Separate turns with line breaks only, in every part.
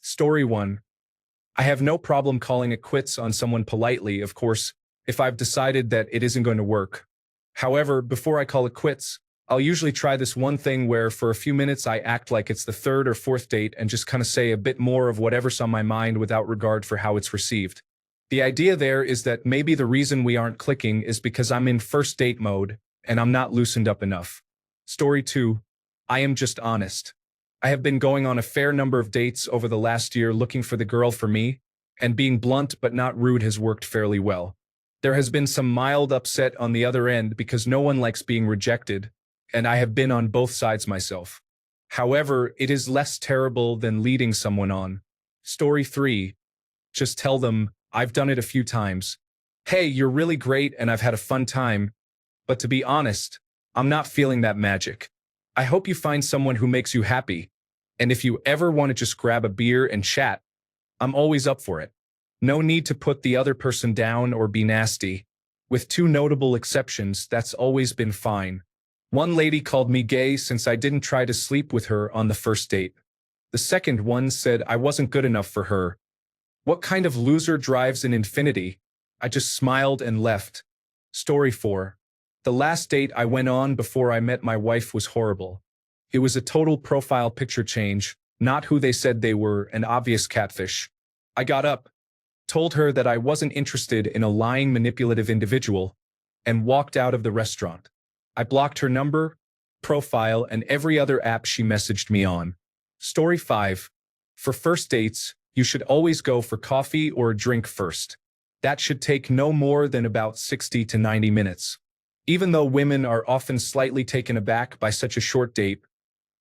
Story 1. I have no problem calling it quits on someone politely, of course, if I've decided that it isn't going to work. However, before I call it quits, I'll usually try this one thing where for a few minutes I act like it's the third or fourth date and just kind of say a bit more of whatever's on my mind without regard for how it's received. The idea there is that maybe the reason we aren't clicking is because I'm in first date mode and I'm not loosened up enough. Story 2. I am just honest. I have been going on a fair number of dates over the last year looking for the girl for me, and being blunt but not rude has worked fairly well. There has been some mild upset on the other end because no one likes being rejected, and I have been on both sides myself. However, it is less terrible than leading someone on. Story 3. Just tell them, I've done it a few times. Hey, you're really great and I've had a fun time, but to be honest, I'm not feeling that magic. I hope you find someone who makes you happy, and if you ever want to just grab a beer and chat, I'm always up for it. No need to put the other person down or be nasty. With two notable exceptions, that's always been fine. One lady called me gay since I didn't try to sleep with her on the first date. The second one said I wasn't good enough for her. What kind of loser drives an infinity? I just smiled and left. Story 4. The last date I went on before I met my wife was horrible. It was a total profile picture change, not who they said they were, an obvious catfish. I got up, told her that I wasn't interested in a lying, manipulative individual, and walked out of the restaurant. I blocked her number, profile, and every other app she messaged me on. Story 5. For first dates, you should always go for coffee or a drink first. That should take no more than about 60 to 90 minutes. Even though women are often slightly taken aback by such a short date,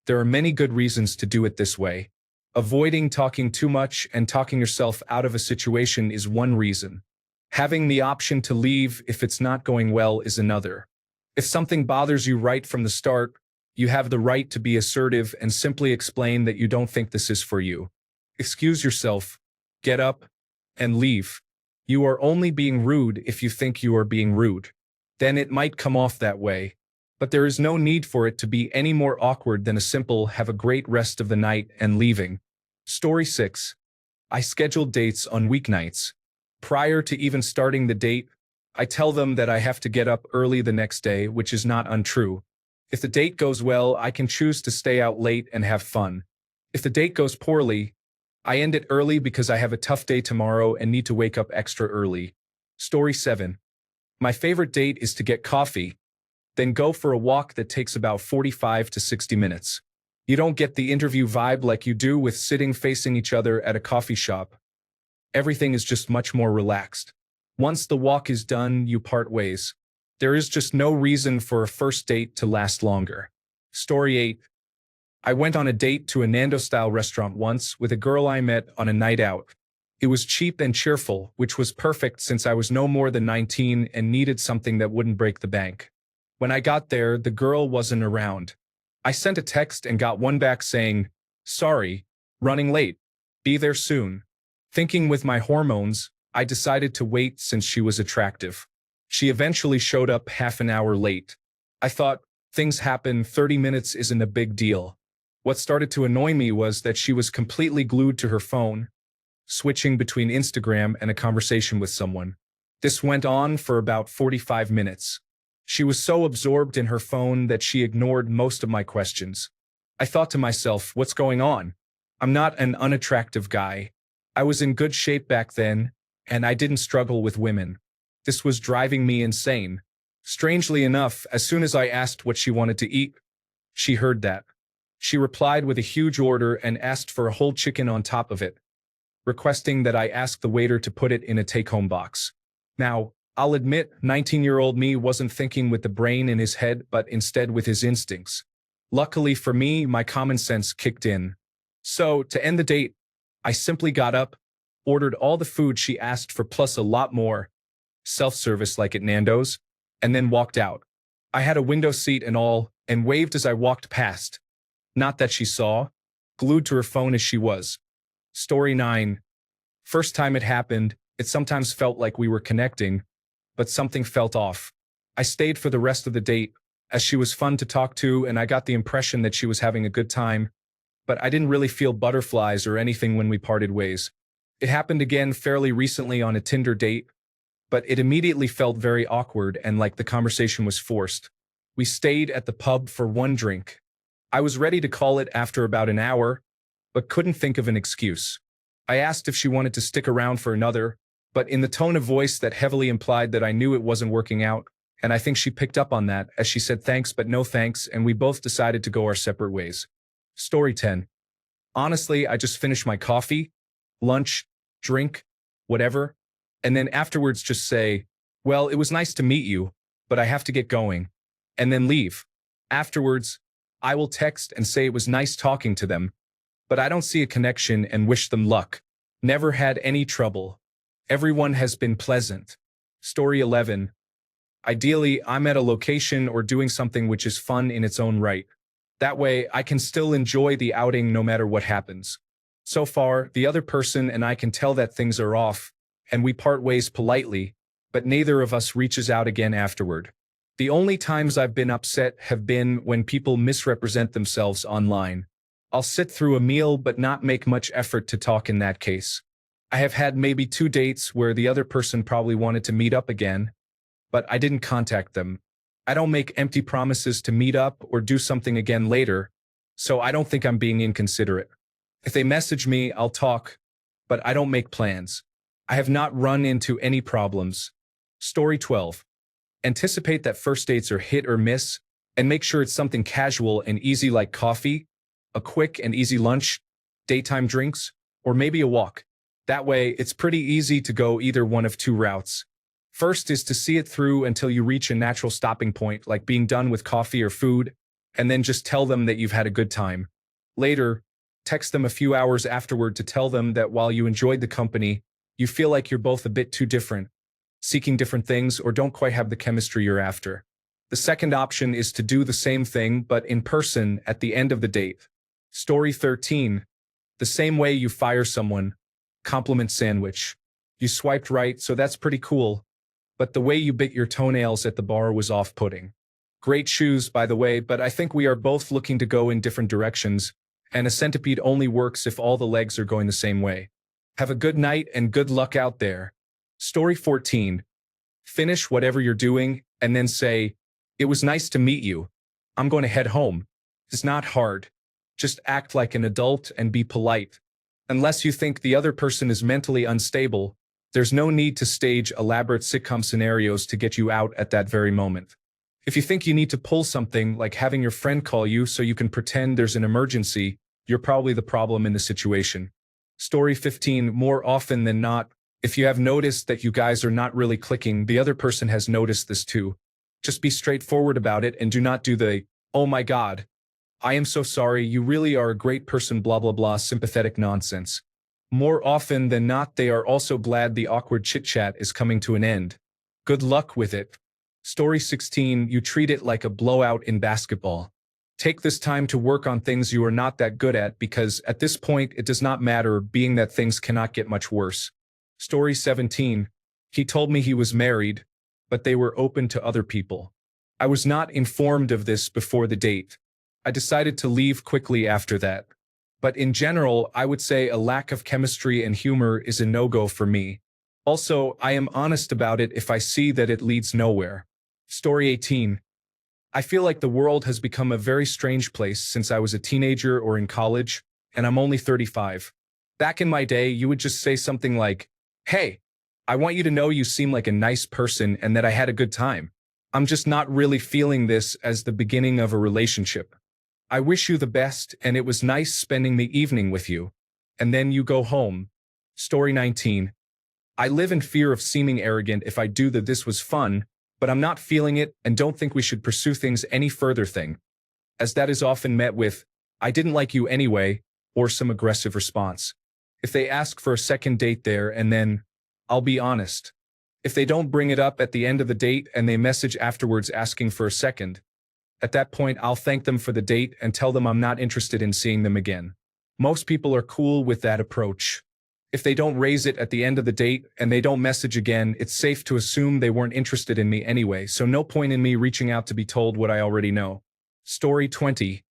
there are many good reasons to do it this way. Avoiding talking too much and talking yourself out of a situation is one reason. Having the option to leave if it's not going well is another. If something bothers you right from the start, you have the right to be assertive and simply explain that you don't think this is for you. Excuse yourself, get up, and leave. You are only being rude if you think you are being rude. Then it might come off that way. But there is no need for it to be any more awkward than a simple "have a great rest of the night" and leaving. Story 6. I schedule dates on weeknights. Prior to even starting the date, I tell them that I have to get up early the next day, which is not untrue. If the date goes well, I can choose to stay out late and have fun. If the date goes poorly, I end it early because I have a tough day tomorrow and need to wake up extra early. Story 7. My favorite date is to get coffee, then go for a walk that takes about 45 to 60 minutes. You don't get the interview vibe like you do with sitting facing each other at a coffee shop. Everything is just much more relaxed. Once the walk is done, you part ways. There is just no reason for a first date to last longer. Story 8. I went on a date to a Nando-style restaurant once with a girl I met on a night out. It was cheap and cheerful, which was perfect since I was no more than 19 and needed something that wouldn't break the bank. When I got there, the girl wasn't around. I sent a text and got one back saying, "Sorry, running late. Be there soon." Thinking with my hormones, I decided to wait since she was attractive. She eventually showed up half an hour late. I thought, things happen, 30 minutes isn't a big deal. What started to annoy me was that she was completely glued to her phone, switching between Instagram and a conversation with someone. This went on for about 45 minutes. She was so absorbed in her phone that she ignored most of my questions. I thought to myself, what's going on? I'm not an unattractive guy. I was in good shape back then, and I didn't struggle with women. This was driving me insane. Strangely enough, as soon as I asked what she wanted to eat, she heard that. She replied with a huge order and asked for a whole chicken on top of it, requesting that I ask the waiter to put it in a take-home box. Now, I'll admit, 19-year-old me wasn't thinking with the brain in his head, but instead with his instincts. Luckily for me, my common sense kicked in. So, to end the date, I simply got up, ordered all the food she asked for plus a lot more, self-service like at Nando's, and then walked out. I had a window seat and all, and waved as I walked past. Not that she saw, glued to her phone as she was. Story 9. First time it happened, it sometimes felt like we were connecting, but something felt off. I stayed for the rest of the date, as she was fun to talk to and I got the impression that she was having a good time. but I didn't really feel butterflies or anything when we parted ways. It happened again fairly recently on a Tinder date, but it immediately felt very awkward and like the conversation was forced. We stayed at the pub for one drink. I was ready to call it after about an hour, but couldn't think of an excuse. I asked if she wanted to stick around for another, but in the tone of voice that heavily implied that I knew it wasn't working out, and I think she picked up on that as she said thanks but no thanks, and we both decided to go our separate ways. Story 10. Honestly, I just finished my coffee, lunch, drink, whatever, and then afterwards just say, well, it was nice to meet you, but I have to get going, and then leave. Afterwards, I will text and say it was nice talking to them, but I don't see a connection and wish them luck. Never had any trouble. Everyone has been pleasant. Story 11. Ideally, I'm at a location or doing something which is fun in its own right. That way, I can still enjoy the outing no matter what happens. So far, the other person and I can tell that things are off, and we part ways politely, but neither of us reaches out again afterward. The only times I've been upset have been when people misrepresent themselves online. I'll sit through a meal but not make much effort to talk in that case. I have had maybe 2 dates where the other person probably wanted to meet up again, but I didn't contact them. I don't make empty promises to meet up or do something again later, so I don't think I'm being inconsiderate. If they message me, I'll talk, but I don't make plans. I have not run into any problems. Story 12. Anticipate that first dates are hit or miss, and make sure it's something casual and easy like coffee, a quick and easy lunch, daytime drinks, or maybe a walk. That way, it's pretty easy to go either one of 2 routes. First is to see it through until you reach a natural stopping point, like being done with coffee or food, and then just tell them that you've had a good time. Later, text them a few hours afterward to tell them that while you enjoyed the company, you feel like you're both a bit too different, seeking different things, or don't quite have the chemistry you're after. The second option is to do the same thing, but in person at the end of the date. Story 13. The same way you fire someone. Compliment sandwich. You swiped right, so that's pretty cool. But the way you bit your toenails at the bar was off-putting. Great shoes, by the way, but I think we are both looking to go in different directions, and a centipede only works if all the legs are going the same way. Have a good night and good luck out there. Story 14. Finish whatever you're doing, and then say, it was nice to meet you. I'm going to head home. It's not hard. Just act like an adult and be polite. Unless you think the other person is mentally unstable, there's no need to stage elaborate sitcom scenarios to get you out at that very moment. If you think you need to pull something like having your friend call you so you can pretend there's an emergency, you're probably the problem in the situation. Story 15. More often than not, if you have noticed that you guys are not really clicking, the other person has noticed this too. Just be straightforward about it and do not do the, oh my God, I am so sorry, you really are a great person, blah blah blah, sympathetic nonsense. More often than not, they are also glad the awkward chit-chat is coming to an end. Good luck with it. Story 16. You treat it like a blowout in basketball. Take this time to work on things you are not that good at because at this point it does not matter, being that things cannot get much worse. Story 17. He told me he was married, but they were open to other people. I was not informed of this before the date. I decided to leave quickly after that. But in general, I would say a lack of chemistry and humor is a no-go for me. Also, I am honest about it if I see that it leads nowhere. Story 18. I feel like the world has become a very strange place since I was a teenager or in college, and I'm only 35. Back in my day, you would just say something like, hey, I want you to know you seem like a nice person and that I had a good time. I'm just not really feeling this as the beginning of a relationship. I wish you the best, and it was nice spending the evening with you. And then you go home. Story 19. I live in fear of seeming arrogant if I do the this was fun, but I'm not feeling it and don't think we should pursue things any further thing, as that is often met with, I didn't like you anyway, or some aggressive response. If they ask for a second date there and then, I'll be honest. If they don't bring it up at the end of the date and they message afterwards asking for a second, at that point, I'll thank them for the date and tell them I'm not interested in seeing them again. Most people are cool with that approach. If they don't raise it at the end of the date and they don't message again, it's safe to assume they weren't interested in me anyway, so no point in me reaching out to be told what I already know. Story 20.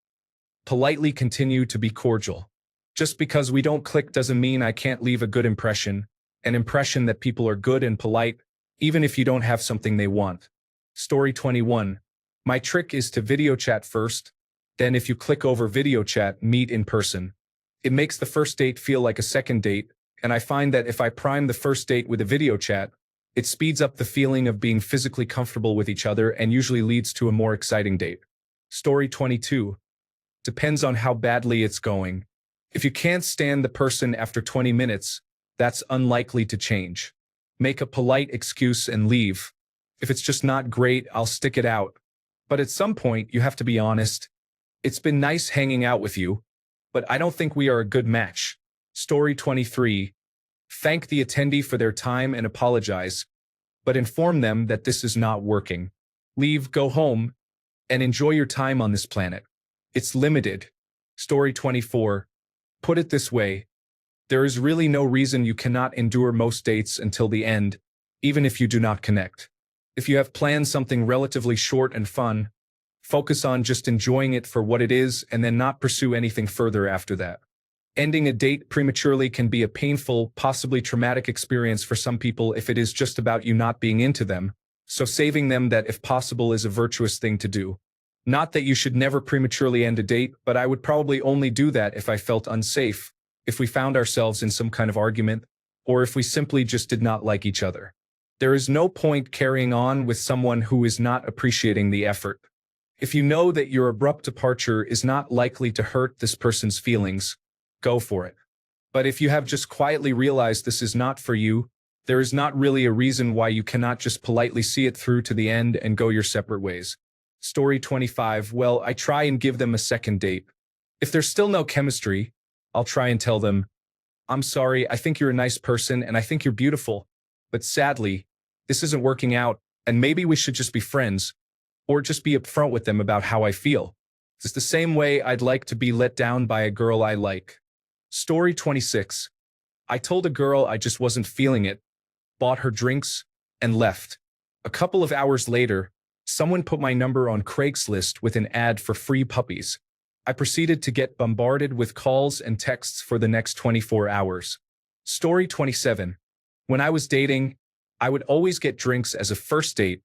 Politely continue to be cordial. Just because we don't click doesn't mean I can't leave a good impression, an impression that people are good and polite, even if you don't have something they want. Story 21. My trick is to video chat first, then if you click over video chat, meet in person. It makes the first date feel like a second date, and I find that if I prime the first date with a video chat, it speeds up the feeling of being physically comfortable with each other and usually leads to a more exciting date. Story 22. Depends on how badly it's going. If you can't stand the person after 20 minutes, that's unlikely to change. Make a polite excuse and leave. If it's just not great, I'll stick it out. But at some point, you have to be honest. It's been nice hanging out with you, but I don't think we are a good match. Story 23. Thank the attendee for their time and apologize, but inform them that this is not working. Leave, go home, and enjoy your time on this planet. It's limited. Story 24. Put it this way. There is really no reason you cannot endure most dates until the end, even if you do not connect. If you have planned something relatively short and fun, focus on just enjoying it for what it is and then not pursue anything further after that. Ending a date prematurely can be a painful, possibly traumatic experience for some people if it is just about you not being into them, so saving them that if possible is a virtuous thing to do. Not that you should never prematurely end a date, but I would probably only do that if I felt unsafe, if we found ourselves in some kind of argument, or if we simply just did not like each other. There is no point carrying on with someone who is not appreciating the effort. If you know that your abrupt departure is not likely to hurt this person's feelings, go for it. But if you have just quietly realized this is not for you, there is not really a reason why you cannot just politely see it through to the end and go your separate ways. Story 25. Well, I try and give them a second date. If there's still no chemistry, I'll try and tell them, I'm sorry, I think you're a nice person and I think you're beautiful, but sadly, this isn't working out, and maybe we should just be friends, or just be upfront with them about how I feel. It's the same way I'd like to be let down by a girl I like. Story 26. I told a girl I just wasn't feeling it, bought her drinks, and left. A couple of hours later, someone put my number on Craigslist with an ad for free puppies. I proceeded to get bombarded with calls and texts for the next 24 hours. Story 27. When I was dating, I would always get drinks as a first date,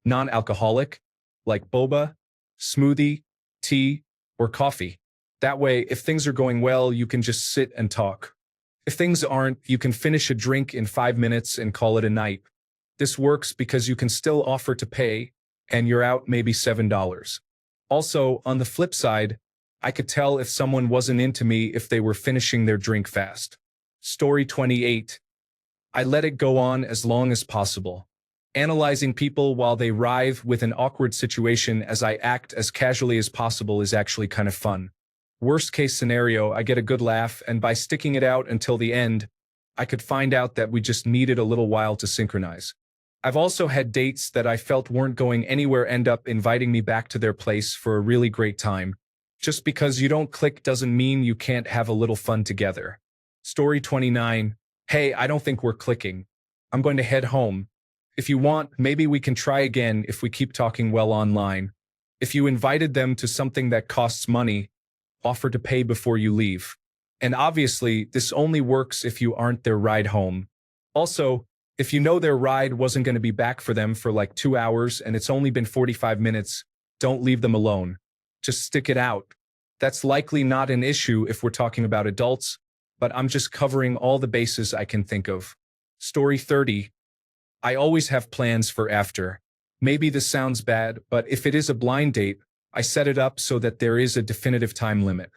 non-alcoholic, like boba, smoothie, tea, or coffee. That way, if things are going well, you can just sit and talk. If things aren't, you can finish a drink in 5 minutes and call it a night. This works because you can still offer to pay, and you're out maybe $7. Also, on the flip side, I could tell if someone wasn't into me if they were finishing their drink fast. Story 28. I let it go on as long as possible. Analyzing people while they writhe with an awkward situation as I act as casually as possible is actually kind of fun. Worst case scenario, I get a good laugh, and by sticking it out until the end, I could find out that we just needed a little while to synchronize. I've also had dates that I felt weren't going anywhere end up inviting me back to their place for a really great time. Just because you don't click doesn't mean you can't have a little fun together. Story 29. Hey, I don't think we're clicking. I'm going to head home. If you want, maybe we can try again if we keep talking well online. If you invited them to something that costs money, offer to pay before you leave. And obviously, this only works if you aren't their ride home. Also, if you know their ride wasn't going to be back for them for like 2 hours and it's only been 45 minutes, don't leave them alone. Just stick it out. That's likely not an issue if we're talking about adults, but I'm just covering all the bases I can think of. Story 30. I always have plans for after. Maybe this sounds bad, but if it is a blind date, I set it up so that there is a definitive time limit.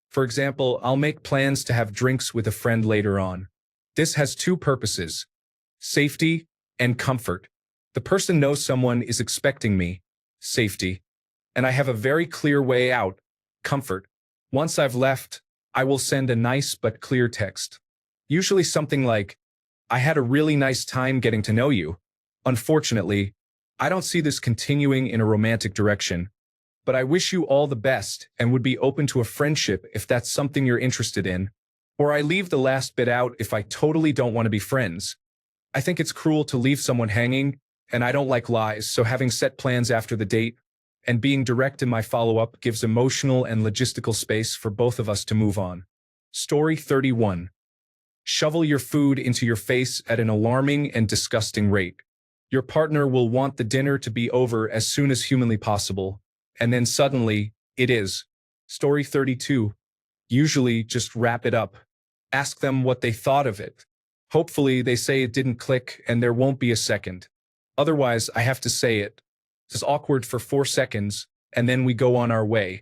For example, I'll make plans to have drinks with a friend later on. This has two purposes: safety and comfort. The person knows someone is expecting me, safety, and I have a very clear way out, comfort. Once I've left, I will send a nice but clear text. Usually something like, I had a really nice time getting to know you. Unfortunately, I don't see this continuing in a romantic direction, but I wish you all the best and would be open to a friendship if that's something you're interested in. Or I leave the last bit out if I totally don't want to be friends. I think it's cruel to leave someone hanging, and I don't like lies, so having set plans after the date and being direct in my follow-up gives emotional and logistical space for both of us to move on. Story 31. Shovel your food into your face at an alarming and disgusting rate. Your partner will want the dinner to be over as soon as humanly possible, and then suddenly, it is. Story 32. Usually, just wrap it up. Ask them what they thought of it. Hopefully, they say it didn't click and there won't be a second. Otherwise, I have to say it. It's awkward for 4 seconds, and then we go on our way.